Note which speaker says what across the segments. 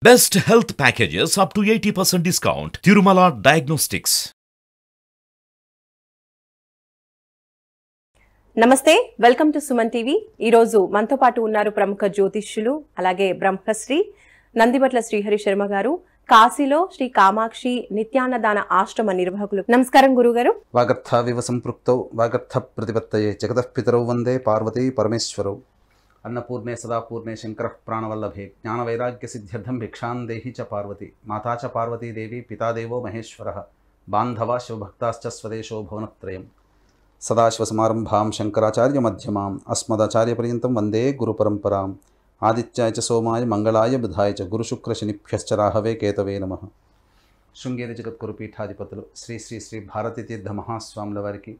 Speaker 1: Best health packages up to 80% discount. Tirumala Diagnostics.
Speaker 2: నమస్తే, welcome to Suman TV. ఈరోజు మనతో పాటు ఉన్నారు ప్రముఖ జ్యోతిష్యులు, అలాగే బ్రహ్మశ్రీ నందిబట్ల శ్రీహరి శర్మ గారు, కాశీలో శ్రీ కామాక్షి నిత్యాన్నదాన ఆశ్రమ నిర్వాహకులు. నమస్కారం గురుగారు.
Speaker 3: వాగర్థావివ సంపృక్తౌ వాగర్థ ప్రతిపత్తయే జగతః పితరౌ వందే పార్వతీ పరమేశ్వరౌ. అన్నపూర్ణే సదాపూర్ణే శంకర ప్రాణవల్లభే జ్ఞానవైరాగ్య సిద్ధ్యర్థం భిక్షాం దేహి చ పార్వతి. మాతా చ పార్వతీదేవి పితాదేవో మహేశ్వరః. బాంధవా శివభక్తాశ్చ స్వదేశో భువనత్రయం. సదాశివసమారంభాం శంకరాచార్య మధ్యమాం అస్మదాచార్యపర్యంతం వందే గురుపరంపరాం. ఆదిత్యాయ చ సోమాయ మంగళాయ బుధాయ చ గురుశుక్రశనిభ్యశ్చ రాహవే కేతవే నమః. శృంగేరి జగద్గురు పీఠాధిపతులు శ్రీ శ్రీ శ్రీ భారతీ తీర్థ మహాస్వాముల వారికి,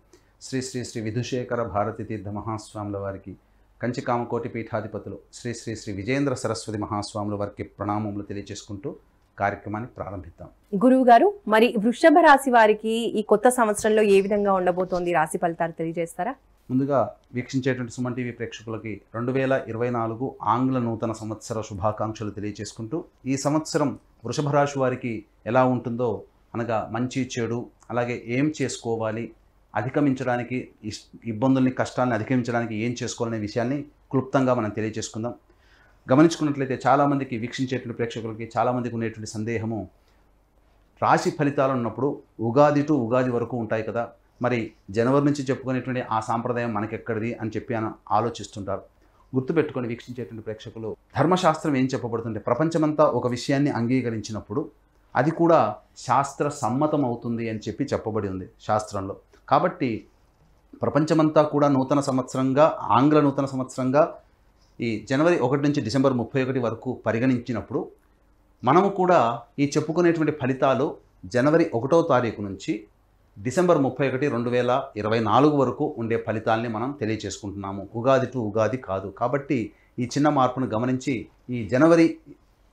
Speaker 3: శ్రీ శ్రీ శ్రీ విధుశేఖర భారతీ తీర్థ మహాస్వాముల వారికి, కంచికామకోటి పీఠాధిపతులు శ్రీ శ్రీ శ్రీ విజేంద్ర సరస్వతి మహాస్వాముల వారికి ప్రణామములు తెలియజేసుకుంటూ కార్యక్రమాన్ని ప్రారంభిద్దాం.
Speaker 2: గురువు గారు, మరి వృషభ రాశి వారికి ఈ కొత్త సంవత్సరంలో ఏ విధంగా ఉండబోతోంది, రాశి ఫలితాలు తెలియజేస్తారా?
Speaker 3: ముందుగా వీక్షించేటువంటి సుమన్ టీవీ ప్రేక్షకులకి 2024 ఆంగ్ల నూతన సంవత్సర శుభాకాంక్షలు తెలియజేసుకుంటూ, ఈ సంవత్సరం వృషభ రాశి వారికి ఎలా ఉంటుందో, అనగా మంచి చెడు, అలాగే ఏం చేసుకోవాలి, అధిగమించడానికి ఇబ్బందుల్ని కష్టాలను అధిగమించడానికి ఏం చేసుకోవాలనే విషయాన్ని క్లుప్తంగా మనం తెలియజేసుకుందాం. గమనించుకున్నట్లయితే చాలామందికి, వీక్షించేటువంటి ప్రేక్షకులకి చాలామందికి ఉండేటువంటి సందేహము, రాశి ఫలితాలు ఉన్నప్పుడు ఉగాది టు ఉగాది వరకు ఉంటాయి కదా, మరి జనవరి నుంచి చెప్పుకునేటువంటి ఆ సాంప్రదాయం మనకెక్కడిది అని చెప్పి ఆలోచిస్తుంటారు. గుర్తుపెట్టుకొని వీక్షించేటువంటి ప్రేక్షకులు, ధర్మశాస్త్రం ఏం చెప్పబడుతుంటే, ప్రపంచమంతా ఒక విషయాన్ని అంగీకరించినప్పుడు అది కూడా శాస్త్ర సమ్మతం అవుతుంది అని చెప్పి చెప్పబడి ఉంది శాస్త్రంలో. కాబట్టి ప్రపంచమంతా కూడా నూతన సంవత్సరంగా, ఆంగ్ల నూతన సంవత్సరంగా ఈ జనవరి 1 నుంచి డిసెంబర్ 31 వరకు పరిగణించినప్పుడు, మనము కూడా ఈ చెప్పుకునేటువంటి ఫలితాలు జనవరి 1వ తారీఖు నుంచి డిసెంబర్ 31, 2024 వరకు ఉండే ఫలితాలని మనం తెలియచేసుకుంటున్నాము. ఉగాది టు ఉగాది కాదు. కాబట్టి ఈ చిన్న మార్పును గమనించి ఈ జనవరి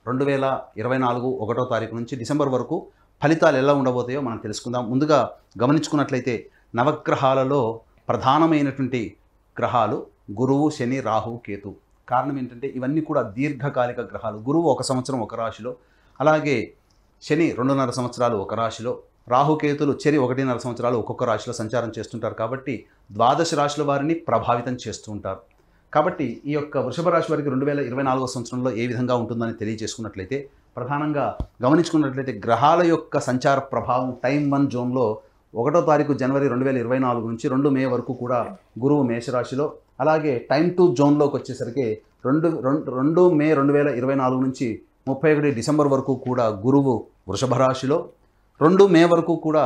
Speaker 3: 2024 1వ తారీఖు నుంచి డిసెంబర్ వరకు ఫలితాలు ఎలా ఉండబోతాయో మనం తెలుసుకుందాం. ముందుగా గమనించుకున్నట్లయితే నవగ్రహాలలో ప్రధానమైనటువంటి గ్రహాలు గురువు, శని, రాహు, కేతు. కారణం ఏంటంటే ఇవన్నీ కూడా దీర్ఘకాలిక గ్రహాలు. గురువు 1 సంవత్సరం ఒక రాశిలో, అలాగే శని 2.5 సంవత్సరాలు ఒక రాశిలో, రాహుకేతులు చెరి 1.5 సంవత్సరాలు ఒక్కొక్క రాశిలో సంచారం చేస్తుంటారు. కాబట్టి ద్వాదశ రాశుల వారిని ప్రభావితం చేస్తూ ఉంటారు. కాబట్టి ఈ యొక్క వృషభ రాశి వారికి 2024 సంవత్సరంలో ఏ విధంగా ఉంటుందని తెలియజేసుకున్నట్లయితే, ప్రధానంగా గమనించుకున్నట్లయితే గ్రహాల యొక్క సంచార ప్రభావం టైం 1 జోన్లో 1వ తారీఖు జనవరి 2024 నుంచి 2 మే వరకు కూడా గురువు మేషరాశిలో, అలాగే టైం 2 జోన్లోకి వచ్చేసరికి 2 మే 2024 నుంచి 31 డిసెంబర్ వరకు కూడా గురువు వృషభ రాశిలో, 2 మే వరకు కూడా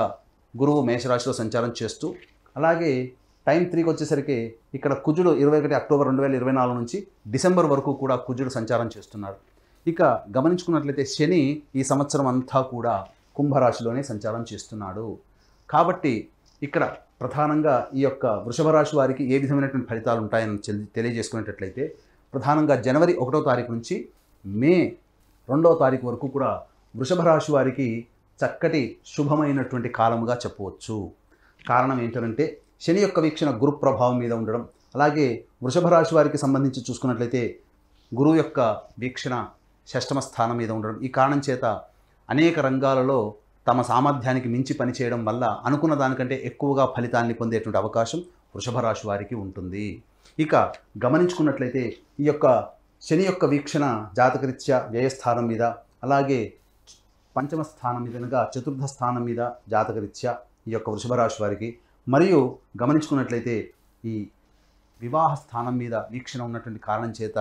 Speaker 3: గురువు మేషరాశిలో సంచారం చేస్తూ, అలాగే టైం 3కి వచ్చేసరికి ఇక్కడ కుజుడు 21 అక్టోబర్ 2024 నుంచి డిసెంబర్ వరకు కూడా కుజుడు సంచారం చేస్తున్నారు. ఇక గమనించుకున్నట్లయితే శని ఈ సంవత్సరం అంతా కూడా కుంభరాశిలోనే సంచారం చేస్తున్నాడు. కాబట్టి ఇక్కడ ప్రధానంగా ఈ యొక్క వృషభ రాశి వారికి ఏ విధమైనటువంటి ఫలితాలు ఉంటాయని తెలియజేసుకునేటట్లయితే, ప్రధానంగా జనవరి 1వ తారీఖు నుంచి మే 2వ తారీఖు వరకు కూడా వృషభ రాశి వారికి చక్కటి శుభమైనటువంటి కాలముగా చెప్పవచ్చు. కారణం ఏంటంటే శని యొక్క వీక్షణ గురు ప్రభావం మీద ఉండడం, అలాగే వృషభ రాశి వారికి సంబంధించి చూసుకున్నట్లయితే గురువు యొక్క వీక్షణ 6వ స్థానం మీద ఉండడం. ఈ కారణం చేత అనేక రంగాలలో తమ సామర్థ్యానికి మించి పనిచేయడం వల్ల అనుకున్న దానికంటే ఎక్కువగా ఫలితాన్ని పొందేటువంటి అవకాశం వృషభ రాశి వారికి ఉంటుంది. ఇక గమనించుకున్నట్లయితే ఈ యొక్క శని యొక్క వీక్షణ జాతకరీత్యా వ్యయస్థానం మీద, అలాగే 5వ స్థానం మీద, అనగా 4థ స్థానం మీద జాతకరీత్యా ఈ యొక్క వృషభ రాశి వారికి, మరియు గమనించుకున్నట్లయితే ఈ వివాహ స్థానం మీద వీక్షణ ఉన్నటువంటి కారణం చేత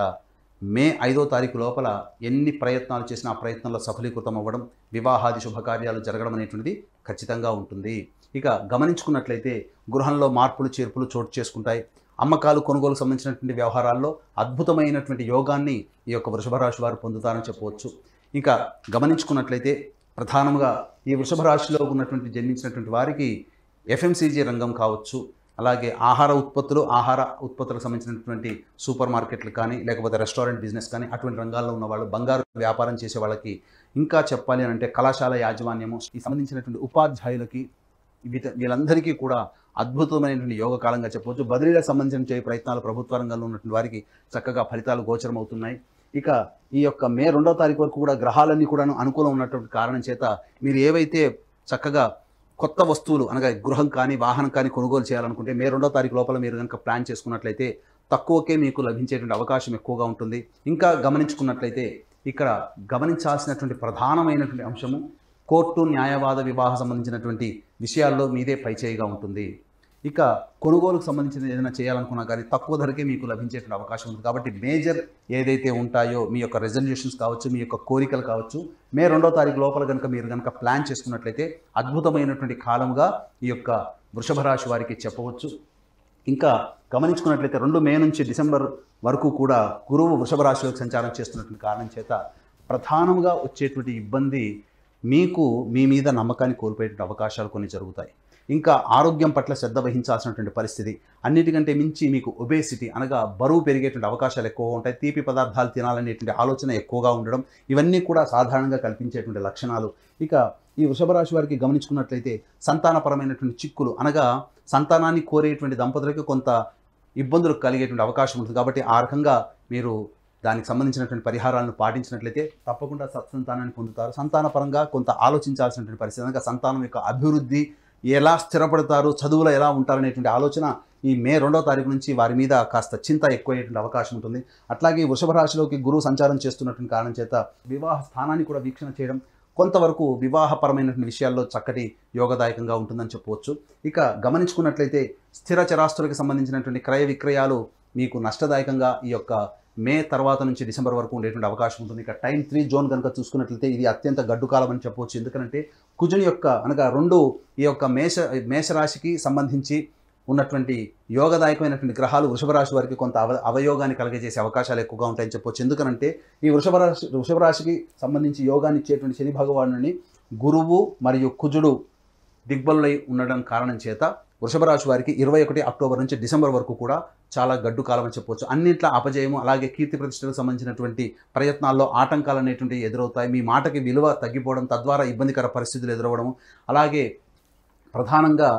Speaker 3: మే 5వ తారీఖు లోపల ఎన్ని ప్రయత్నాలు చేసినా ఆ ప్రయత్నంలో సఫలీకృతం అవ్వడం, వివాహాది శుభకార్యాలు జరగడం అనేటువంటిది ఖచ్చితంగా ఉంటుంది. ఇక గమనించుకున్నట్లయితే గృహంలో మార్పులు చేర్పులు చోటు చేసుకుంటాయి. అమ్మకాలు కొనుగోలు సంబంధించినటువంటి వ్యవహారాల్లో అద్భుతమైనటువంటి యోగాన్ని ఈ యొక్క వృషభ రాశి వారు పొందుతారని చెప్పవచ్చు. ఇంకా గమనించుకున్నట్లయితే ప్రధానంగా ఈ వృషభ రాశిలో ఉన్నటువంటి జన్మించినటువంటి వారికి ఎఫ్ఎంసీజీ రంగం కావచ్చు, అలాగే ఆహార ఉత్పత్తులకు సంబంధించినటువంటి సూపర్ మార్కెట్లు కానీ, లేకపోతే రెస్టారెంట్ బిజినెస్ కానీ, అటువంటి రంగాల్లో ఉన్న వాళ్ళు, బంగారు వ్యాపారం చేసే వాళ్ళకి, ఇంకా చెప్పాలి అని అంటే కళాశాల యాజమాన్యము, ఈ సంబంధించినటువంటి ఉపాధ్యాయులకి, వీళ్ళందరికీ కూడా అద్భుతమైనటువంటి యోగ కాలంగా చెప్పవచ్చు. బదిలీలకు సంబంధించిన ప్రయత్నాలు ప్రభుత్వ రంగంలో ఉన్నటువంటి వారికి చక్కగా ఫలితాలు గోచరమవుతున్నాయి. ఇక ఈ యొక్క మే 2వ తారీఖు వరకు కూడా గ్రహాలన్నీ కూడా అనుకూలం ఉన్నటువంటి కారణం చేత మీరు ఏవైతే చక్కగా కొత్త వస్తువులు అనగా గృహం కానీ వాహనం కానీ కొనుగోలు చేయాలనుకుంటే మే 2వ తారీఖు లోపల మీరు కనుక ప్లాన్ చేసుకున్నట్లయితే తక్కువకే మీకు లభించేటువంటి అవకాశం ఎక్కువగా ఉంటుంది. ఇంకా గమనించుకున్నట్లయితే ఇక్కడ గమనించాల్సినటువంటి ప్రధానమైనటువంటి అంశము కోర్టు న్యాయవాద వివాహ సంబంధించినటువంటి విషయాల్లో మీదే పైచేయిగా ఉంటుంది. ఇక కొనుగోలుకు సంబంధించిన ఏదైనా చేయాలనుకున్నా కానీ తక్కువ ధరకే మీకు లభించేటువంటి అవకాశం ఉంది. కాబట్టి మేజర్ ఏదైతే ఉంటాయో మీ యొక్క రెజల్యూషన్స్ కావచ్చు, మీ యొక్క కోరికలు కావచ్చు, మే 2వ తారీఖు లోపల కనుక మీరు కనుక ప్లాన్ చేసుకున్నట్లయితే అద్భుతమైనటువంటి కాలంగా ఈ యొక్క వృషభ రాశి వారికి చెప్పవచ్చు. ఇంకా గమనించుకున్నట్లయితే 2 మే నుంచి డిసెంబర్ వరకు కూడా గురువు వృషభ రాశిలోకి సంచారం చేస్తున్నటువంటి కారణం చేత ప్రధానంగా వచ్చేటువంటి ఇబ్బంది మీకు మీ మీద నమ్మకాన్ని కోల్పోయేటువంటి అవకాశాలు కొన్ని జరుగుతాయి. ఇంకా ఆరోగ్యం పట్ల శ్రద్ధ వహించాల్సినటువంటి పరిస్థితి, అన్నిటికంటే మించి మీకు ఒబేసిటీ అనగా బరువు పెరిగేటువంటి అవకాశాలు ఎక్కువగా ఉంటాయి. తీపి పదార్థాలు తినాలనేటువంటి ఆలోచన ఎక్కువగా ఉండడం, ఇవన్నీ కూడా సాధారణంగా కల్పించేటువంటి లక్షణాలు. ఇక ఈ వృషభ రాశి వారికి గమనించుకున్నట్లయితే సంతానపరమైనటువంటి చిక్కులు అనగా సంతానాన్ని కోరేటువంటి దంపతులకు కొంత ఇబ్బందులు కలిగేటువంటి అవకాశం ఉంటుంది. కాబట్టి ఆ రకంగా మీరు దానికి సంబంధించినటువంటి పరిహారాలను పాటించినట్లయితే తప్పకుండా సత్సంతానాన్ని పొందుతారు. సంతానపరంగా కొంత ఆలోచించాల్సినటువంటి పరిస్థితి అనగా సంతానం యొక్క అభివృద్ధి, ఎలా స్థిరపడతారు, చదువులో ఎలా ఉంటారనేటువంటి ఆలోచన ఈ మే 2వ తారీఖు నుంచి వారి మీద కాస్త చింత ఎక్కువయ్యేటువంటి అవకాశం ఉంటుంది. అట్లాగే వృషభ రాశిలోకి గురువు సంచారం చేస్తున్నటువంటి కారణం చేత వివాహ స్థానాన్ని కూడా వీక్షణ చేయడం కొంతవరకు వివాహపరమైనటువంటి విషయాల్లో చక్కటి యోగదాయకంగా ఉంటుందని చెప్పవచ్చు. ఇక గమనించుకున్నట్లయితే స్థిర చరాస్తులకు సంబంధించినటువంటి క్రయ విక్రయాలు మీకు నష్టదాయకంగా ఈ యొక్క మే తర్వాత నుంచి డిసెంబర్ వరకు ఉండేటువంటి అవకాశం ఉంటుంది. ఇక టైం 3 జోన్ కనుక చూసుకున్నట్లయితే ఇది అత్యంత గడ్డు కాలం అని చెప్పవచ్చు. ఎందుకంటే కుజుని యొక్క అనగా 2 ఈ యొక్క మేషరాశికి సంబంధించి ఉన్నటువంటి యోగదాయకమైనటువంటి గ్రహాలు వృషభ రాశి వారికి కొంత అవయోగాన్ని కలిగజేసే అవకాశాలు ఎక్కువగా ఉంటాయని చెప్పవచ్చు. ఎందుకంటే ఈ వృషభ రాశికి సంబంధించి యోగాన్ని ఇచ్చేటువంటి శని భగవానుని గురువు మరియు కుజుడు దిగ్బలులై ఉండడం కారణం చేత వృషభ రాశి వారికి 21 అక్టోబర్ నుంచి డిసెంబర్ వరకు కూడా చాలా గడ్డు కాలం అని చెప్పవచ్చు. అన్నింట్ల అపజయము, అలాగే కీర్తి ప్రతిష్టలకు సంబంధించినటువంటి ప్రయత్నాల్లో ఆటంకాలు అనేటువంటివి ఎదురవుతాయి. మీ మాటకి విలువ తగ్గిపోవడం, తద్వారా ఇబ్బందికర పరిస్థితులు ఎదురవ్వడం. అలాగే ప్రధానంగా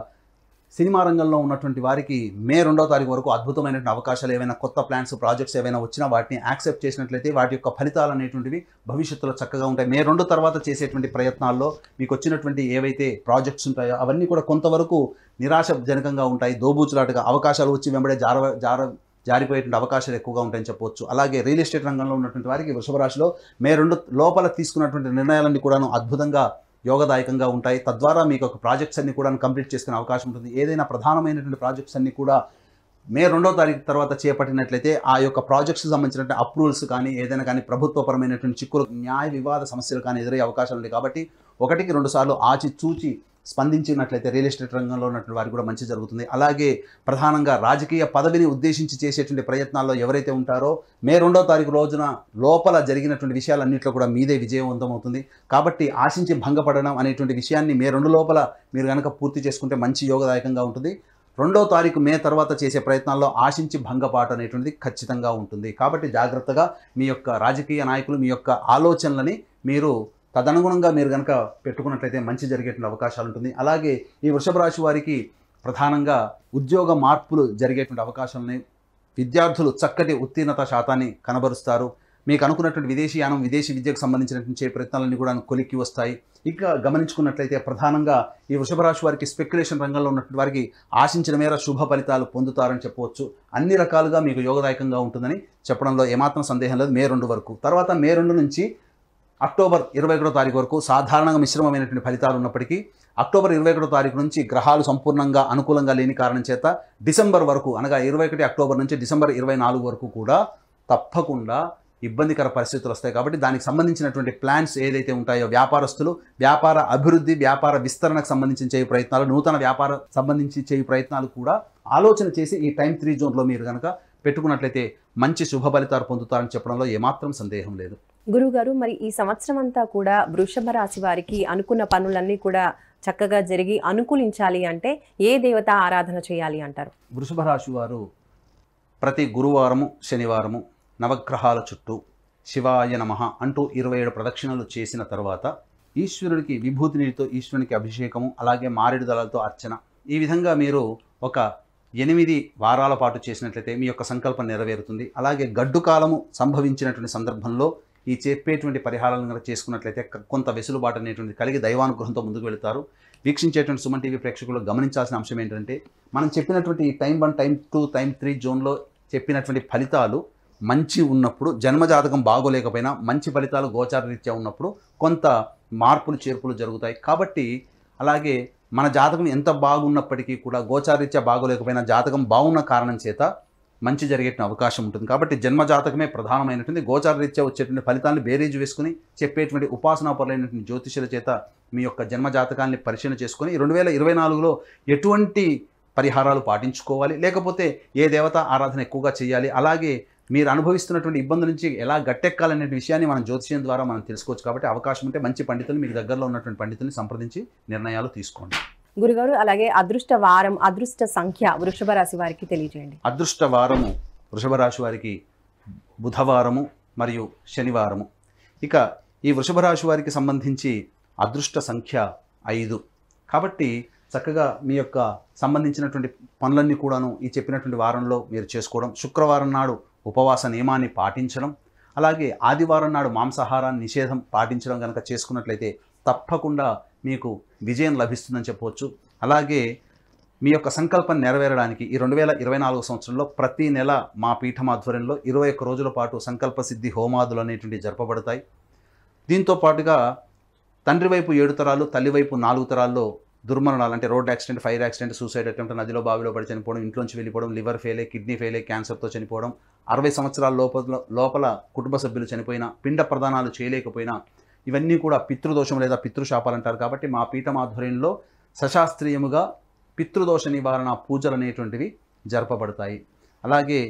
Speaker 3: సినిమా రంగంలో ఉన్నటువంటి వారికి మే 2వ తారీఖు వరకు అద్భుతమైనటువంటి అవకాశాలు, ఏవైనా కొత్త ప్లాన్స్, ప్రాజెక్ట్స్ ఏవైనా వచ్చినా వాటిని యాక్సెప్ట్ చేసినట్లయితే వాటి యొక్క ఫలితాలు అనేటువంటివి భవిష్యత్తులో చక్కగా ఉంటాయి. మే 2 తర్వాత చేసేటువంటి ప్రయత్నాల్లో మీకు వచ్చినటువంటి ఏవైతే ప్రాజెక్ట్స్ ఉంటాయో అవన్నీ కూడా కొంతవరకు నిరాశజనకంగా ఉంటాయి. దోబూచులాటగా అవకాశాలు వచ్చి వెంబడే జారిపోయేటువంటి అవకాశాలు ఎక్కువగా ఉంటాయని చెప్పవచ్చు. అలాగే రియల్ ఎస్టేట్ రంగంలో ఉన్నటువంటి వారికి వృషభ రాశిలో మే 2 లోపల తీసుకున్నటువంటి నిర్ణయాలన్నీ కూడాను అద్భుతంగా యోగదాయకంగా ఉంటాయి. తద్వారా మీకు ఒక ప్రాజెక్ట్స్ అన్ని కూడా కంప్లీట్ చేసుకునే అవకాశం ఉంటుంది. ఏదైనా ప్రధానమైనటువంటి ప్రాజెక్ట్స్ అన్ని కూడా మే 2వ తారీఖు తర్వాత చేపట్టినట్లయితే ఆ యొక్క ప్రాజెక్ట్స్కి సంబంధించినటువంటి అప్రూవల్స్ కానీ ఏదైనా కానీ ప్రభుత్వపరమైనటువంటి చిక్కులు, న్యాయ వివాద సమస్యలు కానీ ఎదురయ్యే అవకాశాలు ఉంటాయి. కాబట్టి 1కి 2 సార్లు ఆచితూచి స్పందించినట్లయితే రియల్ ఎస్టేట్ రంగంలో ఉన్నటువంటి వారికి కూడా మంచి జరుగుతుంది. అలాగే ప్రధానంగా రాజకీయ పదవిని ఉద్దేశించి చేసేటువంటి ప్రయత్నాల్లో ఎవరైతే ఉంటారో మే 2వ తారీఖు రోజున లోపల జరిగినటువంటి విషయాలన్నింటిలో కూడా మీదే విజయవంతం అవుతుంది. కాబట్టి ఆశించి భంగపడడం అనేటువంటి విషయాన్ని మే 2 లోపల మీరు కనుక పూర్తి చేసుకుంటే మంచి యోగదాయకంగా ఉంటుంది. 2వ తారీఖు మే తర్వాత చేసే ప్రయత్నాల్లో ఆశించి భంగపాటు అనేటువంటిది ఖచ్చితంగా ఉంటుంది. కాబట్టి జాగ్రత్తగా మీ యొక్క రాజకీయ నాయకులు మీ యొక్క ఆలోచనలని మీరు తదనుగుణంగా మీరు కనుక పెట్టుకున్నట్లయితే మంచి జరిగేటువంటి అవకాశాలు ఉంటుంది. అలాగే ఈ వృషభ రాశి వారికి ప్రధానంగా ఉద్యోగ మార్పులు జరిగేటువంటి అవకాశాలని, విద్యార్థులు చక్కటి ఉత్తీర్ణత శాతాన్ని కనబరుస్తారు. మీకు అనుకున్నటువంటి విదేశీయానం, విదేశీ విద్యకు సంబంధించినటువంటి ప్రయత్నాలన్నీ కూడా కొలిక్కి వస్తాయి. ఇక గమనించుకున్నట్లయితే ప్రధానంగా ఈ వృషభ రాశి వారికి స్పెక్యులేషన్ రంగంలో ఉన్నటువంటి వారికి ఆశించిన మేర శుభ ఫలితాలు పొందుతారని చెప్పవచ్చు. అన్ని రకాలుగా మీకు యోగదాయకంగా ఉంటుందని చెప్పడంలో ఏమాత్రం సందేహం లేదు మే 2 వరకు. తర్వాత మే 2 నుంచి అక్టోబర్ 21వ తారీఖు వరకు సాధారణంగా మిశ్రమమైనటువంటి ఫలితాలు ఉన్నప్పటికీ అక్టోబర్ 21వ తారీఖు నుంచి గ్రహాలు సంపూర్ణంగా అనుకూలంగా లేని కారణం చేత డిసెంబర్ వరకు అనగా 21 అక్టోబర్ నుంచి డిసెంబర్ 24 వరకు కూడా తప్పకుండా ఇబ్బందికర పరిస్థితులు వస్తాయి. కాబట్టి దానికి సంబంధించినటువంటి ప్లాన్స్ ఏదైతే ఉంటాయో వ్యాపారస్తులు వ్యాపార అభివృద్ధి, వ్యాపార విస్తరణకు సంబంధించి చేయు ప్రయత్నాలు, నూతన వ్యాపార సంబంధించి చేయు ప్రయత్నాలు కూడా ఆలోచన చేసి ఈ టైం 3 జోన్లో మీరు కనుక పెట్టుకున్నట్లయితే మంచి శుభ ఫలితాలు పొందుతారని చెప్పడంలో ఏమాత్రం సందేహం లేదు.
Speaker 2: గురువుగారు, మరి ఈ సంవత్సరం అంతా కూడా వృషభ రాశి వారికి అనుకున్న పనులన్నీ కూడా చక్కగా జరిగి అనుకూలించాలి అంటే ఏ దేవత ఆరాధన చేయాలి అంటారు?
Speaker 3: వృషభ రాశి వారు ప్రతి గురువారము, శనివారము నవగ్రహాల చుట్టూ శివాయ నమః అంటూ 27 ప్రదక్షిణలు చేసిన తర్వాత ఈశ్వరుడికి విభూతి నీటితో ఈశ్వరునికి అభిషేకము, అలాగే మారేడు దళాలతో అర్చన, ఈ విధంగా మీరు ఒక 8 వారాల పాటు చేసినట్లయితే మీ యొక్క సంకల్పం నెరవేరుతుంది. అలాగే గడ్డు కాలము సంభవించినటువంటి సందర్భంలో ఈ చెప్పేటువంటి పరిహారాలను కనుక చేసుకున్నట్లయితే కొంత వెసులుబాటు అనేటువంటి కలిగి దైవానుగ్రహంతో ముందుకు వెళుతారు. వీక్షించేటువంటి సుమన్ టీవీ ప్రేక్షకులు గమనించాల్సిన అంశం ఏంటంటే, మనం చెప్పినటువంటి టైం 1, టైం 2, టైం 3 జోన్లో చెప్పినటువంటి ఫలితాలు మంచి ఉన్నప్పుడు, జన్మజాతకం బాగోలేకపోయినా మంచి ఫలితాలు గోచార రీత్యా ఉన్నప్పుడు కొంత మార్పులు చేర్పులు జరుగుతాయి. కాబట్టి అలాగే మన జాతకం ఎంత బాగున్నప్పటికీ కూడా గోచారీత్యా బాగోలేకపోయినా జాతకం బాగున్న కారణం చేత మంచి జరిగేట అవకాశం ఉంటుంది. కాబట్టి జన్మ జాతకమే ప్రధానమైనటువంటి గోచారరీత్యా వచ్చేటువంటి ఫలితాలను బేరీజు వేసుకుని చెప్పేటువంటి ఉపాసనాపరులైనటువంటి జ్యోతిష్యుల చేత మీ యొక్క జన్మ జాతకాన్ని పరిశీలన చేసుకొని 2024లో ఎటువంటి పరిహారాలు పాటించుకోవాలి, లేకపోతే ఏ దేవత ఆరాధన ఎక్కువగా చేయాలి, అలాగే మీరు అనుభవిస్తున్నటువంటి ఇబ్బందుల నుంచి ఎలా గట్టెక్కాలనే విషయాన్ని మనం జ్యోతిష్యం ద్వారా మనం తెలుసుకోవచ్చు. కాబట్టి అవకాశం ఉంటే మంచి పండితులు, మీకు దగ్గరలో ఉన్నటువంటి పండితుల్ని సంప్రదించి నిర్ణయాలు తీసుకోండి.
Speaker 2: గురుగారు, అలాగే అదృష్ట వారం, అదృష్ట సంఖ్య వృషభ రాశి వారికి తెలియజేయండి.
Speaker 3: అదృష్ట వారము వృషభ రాశి వారికి బుధవారము మరియు శనివారము. ఇక ఈ వృషభ రాశి వారికి సంబంధించి అదృష్ట సంఖ్య 5. కాబట్టి చక్కగా మీ యొక్క సంబంధించినటువంటి పనులన్నీ కూడాను ఈ చెప్పినటువంటి వారంలో మీరు చేసుకోవడం, శుక్రవారం నాడు ఉపవాస నియమాన్ని పాటించడం, అలాగే ఆదివారం నాడు మాంసాహారాన్ని నిషేధం పాటించడం కనుక చేసుకున్నట్లయితే తప్పకుండా మీకు విజయం లభిస్తుందని చెప్పవచ్చు. అలాగే మీ యొక్క సంకల్పం నెరవేరడానికి ఈ 2024 సంవత్సరంలో ప్రతి నెల మా పీఠం ఆధ్వర్యంలో 21 రోజుల పాటు సంకల్ప సిద్ధి హోమాదులు అనేటువంటివి జరపబడతాయి. దీంతో పాటుగా తండ్రి వైపు 7 తరాలు, తల్లి వైపు 4 తరాల్లో దుర్మరణాలు అంటే road accident, fire accident, suicide attempt, నదిలో బావిలో పడి చనిపోవడం, ఇంట్లోంచి వెళ్ళిపోవడం, లివర్ ఫెయిల్, కిడ్నీ ఫెయిల్, క్యాన్సర్తో చనిపోవడం, 60 సంవత్సరాల లోపల కుటుంబ సభ్యులు చనిపోయినా, పిండ ప్రదానాలు చేయలేకపోయినా, ఇవన్నీ కూడా పితృదోషం లేదా పితృశాపాలు అంటారు. కాబట్టి మా పీఠం ఆధ్వర్యంలో సశాస్త్రీయముగా పితృదోష నివారణ పూజలు అనేటువంటివి జరపబడతాయి. అలాగే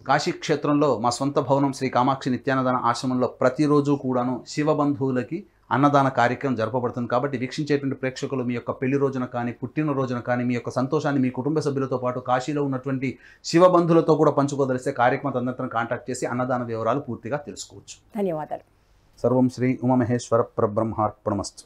Speaker 3: కాశీక్షేత్రంలో మా సొంత భవనం శ్రీ కామాక్షి నిత్యాన్నదాన ఆశ్రమంలో ప్రతిరోజు కూడాను శివబంధువులకి అన్నదాన కార్యక్రమం జరపబడుతుంది. కాబట్టి వీక్షించేటువంటి ప్రేక్షకులు మీ యొక్క పెళ్లి రోజున కానీ, పుట్టిన రోజున కానీ మీ యొక్క సంతోషాన్ని మీ కుటుంబ సభ్యులతో పాటు కాశీలో ఉన్నటువంటి శివబంధులతో కూడా పంచుకోదలిస్తే కార్యక్రమం తదనంతరం కాంటాక్ట్ చేసి అన్నదాన వివరాలు పూర్తిగా తెలుసుకోవచ్చు.
Speaker 2: ధన్యవాదాలు.
Speaker 3: సర్వం శ్రీ ఉమామహేశ్వర పరబ్రహ్మార్పణమస్తు.